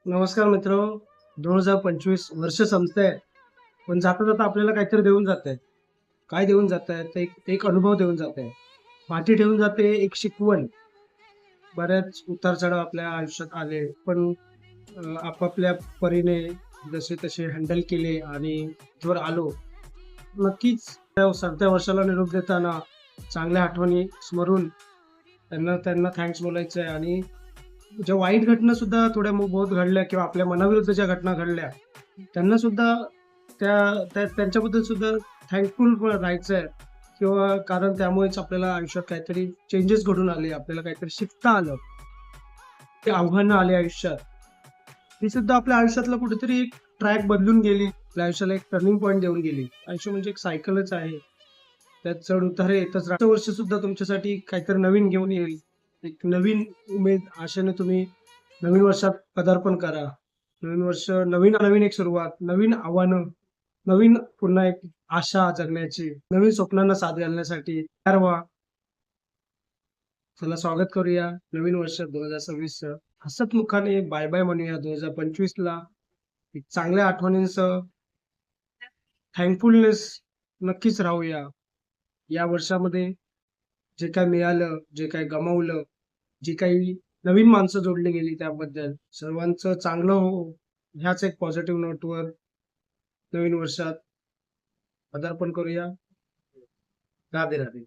नमस्कार मित्र. 2025 वर्ष संपतंय, पण जाता जाता आपल्याला काहीतरी देऊन जात आहे. काय देऊन जात आहे? ते एक एक अनुभव देऊन जात आहे. पाठी ठेवून जाते एक शिकवण. बऱ्याच उतार चढाव आपल्या आयुष्यात आले, पण आपापल्या परीने जसे तसे हँडल केले आणि वर आलो. नक्कीच त्या सरत्या वर्षाला निरोप देताना चांगल्या आठवणी स्मरून त्यांना त्यांना थँक्स बोलायचं आहे. आणि ज्या वाईट घटना सुद्धा थोड्या बहुत घडल्या किंवा आपल्या मनाविरुद्ध ज्या घटना घडल्या, त्यांना सुद्धा त्यांच्याबद्दल सुद्धा थँकफुल राहायचं आहे. किंवा कारण त्यामुळेच आपल्याला आयुष्यात काहीतरी चेंजेस घडून आले, आपल्याला काहीतरी शिकता आलं, ते आव्हानं आली आयुष्यात. ती सुद्धा आपल्या आयुष्यातलं कुठेतरी एक ट्रॅक बदलून गेली, आपल्या आयुष्याला एक टर्निंग पॉईंट देऊन गेली. आयुष्य म्हणजे एक सायकलच आहे, त्यात चढ उतार येतच राहतं. वर्ष सुद्धा तुमच्यासाठी काहीतरी नवीन घेऊन येईल. एक नवीन उमेद आशेने तुम्ही नवीन वर्षात पदार्पण करा. नवीन वर्ष, नवीन नवीन एक सुरुवात, नवीन आव्हानं, नवीन पुन्हा एक आशा जगण्याची, नवीन स्वप्नांना साथ घालण्यासाठी तयार व्हा. चला स्वागत करूया नवीन वर्ष 2026चं. हसतमुखाने बाय बाय म्हणूया 2025ला. एक चांगल्या आठवणींसह थँकफुलनेस नक्कीच राहूया. या वर्षामध्ये जे काही मिळालं, जे काही गमावलं, जी काही नवीन माणसं जोडली गेली त्याबद्दल सर्वांचं चांगलं हो, ह्याच एक पॉझिटिव्ह नोटवर नवीन वर्षात पदार्पण करूया. राधे राधे.